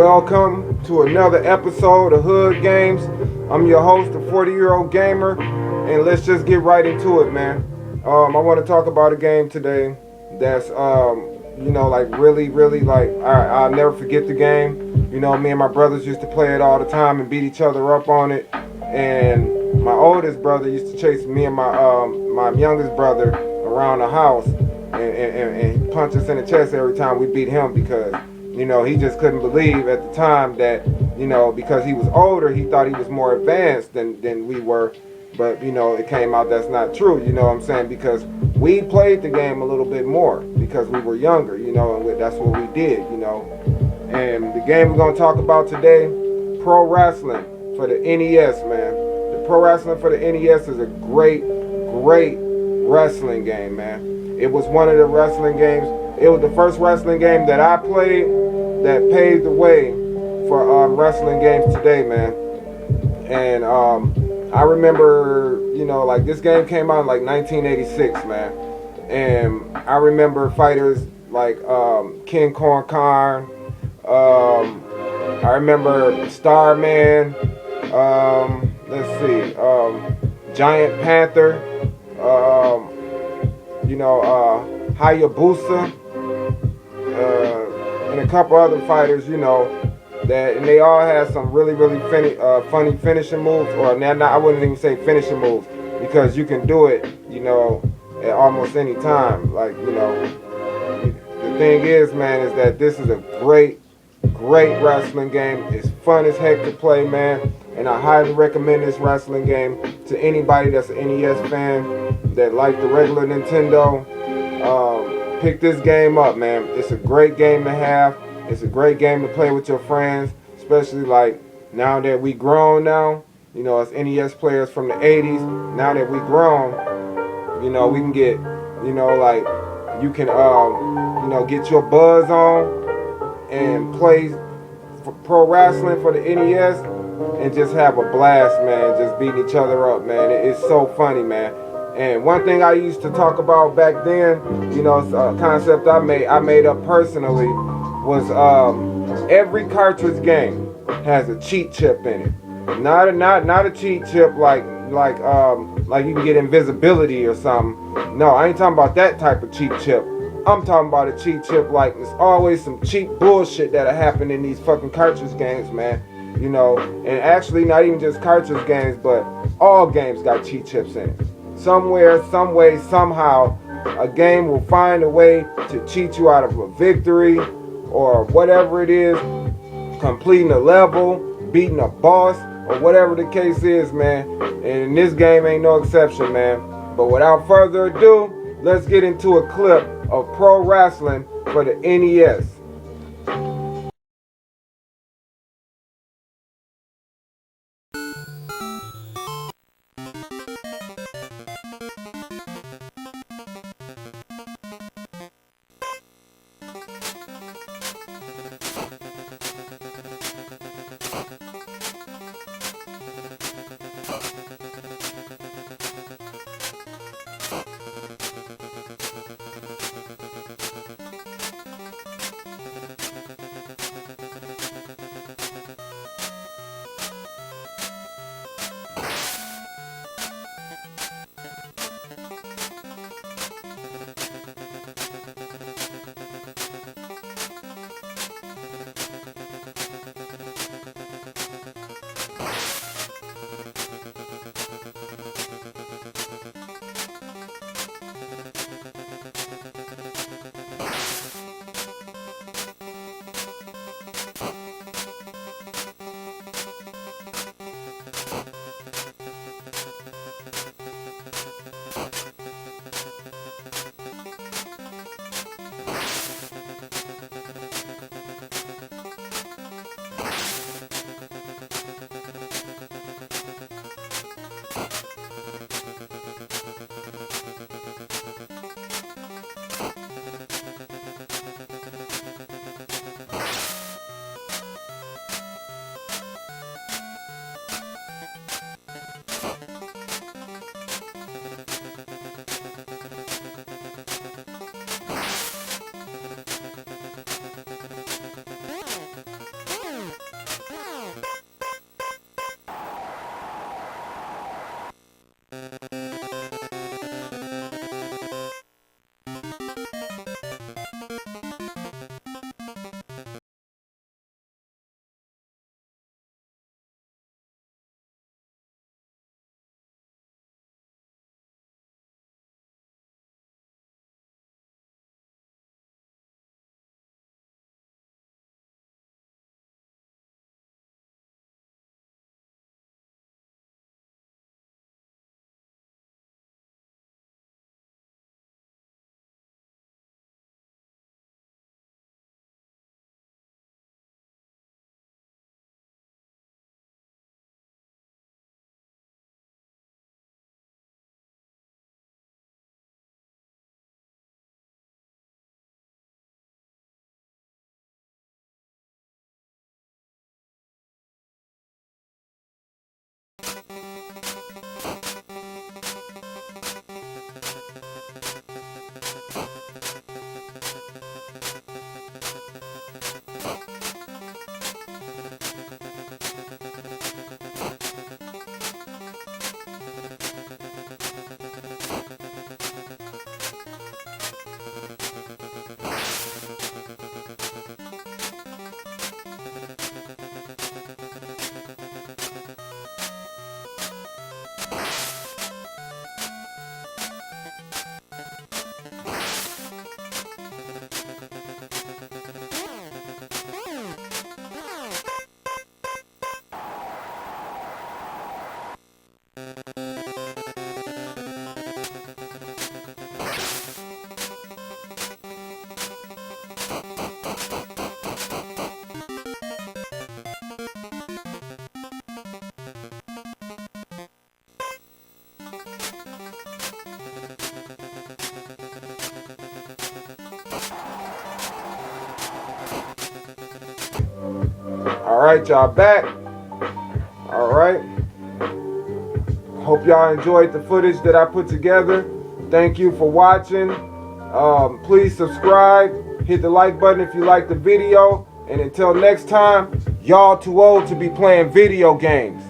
Welcome to another episode of Hood Games. I'm your host, the 40-year-old gamer, and let's just get right into it, man. I want to talk about a game today that's, I'll never forget the game. You know, me and my brothers used to play it all the time and beat each other up on it. And my oldest brother used to chase me and my youngest brother around the house and punch us in the chest every time we beat him because, you know, he just couldn't believe at the time that, you know, because he was older, he thought he was more advanced than we were. But, you know, it came out that's not true, you know what I'm saying? Because we played the game a little bit more because we were younger, you know, and that's what we did, you know. And the game we're going to talk about today, Pro Wrestling for the NES, man. The Pro Wrestling for the NES is a great wrestling game, man. It was one of the wrestling games. It was the first wrestling game that I played that paved the way for wrestling games today, man. And I remember, you know, like this game came out in like 1986, man. And I remember fighters like King Kong Khan. I remember Starman. Let's see, Giant Panther. Hayabusa. And a couple other fighters, you know, and they all had some really funny finishing moves, or I wouldn't even say finishing moves, because you can do it, you know, at almost any time. Like, you know, the thing is, man, is that this is a great wrestling game. It's fun as heck to play, man, and I highly recommend this wrestling game to anybody that's an NES fan that like the regular Nintendo. Pick this game up, man. It's a great game to have. It's a great game to play with your friends, especially like now that we grown now, you know, as NES players from the 80s. Now that we grown, you know, we can get, you know, like you can, get your buzz on and play for pro wrestling for the NES and just have a blast, man. Just beating each other up, man. It's so funny, man. And one thing I used to talk about back then, you know, a concept I made up personally, was every cartridge game has a cheat chip in it. Not a cheat chip like you can get invisibility or something. No, I ain't talking about that type of cheat chip. I'm talking about a cheat chip like there's always some cheap bullshit that'll happen in these fucking cartridge games, man. You know, and actually not even just cartridge games, but all games got cheat chips in it. Somewhere, some way, somehow, a game will find a way to cheat you out of a victory or whatever it is, completing a level, beating a boss, or whatever the case is, man. And this game ain't no exception, man. But without further ado, let's get into a clip of Pro Wrestling for the NES. Alright, y'all back. Alright. Hope y'all enjoyed the footage that I put together. Thank you for watching. Please subscribe. Hit the like button if you like the video. And until next time, y'all too old to be playing video games.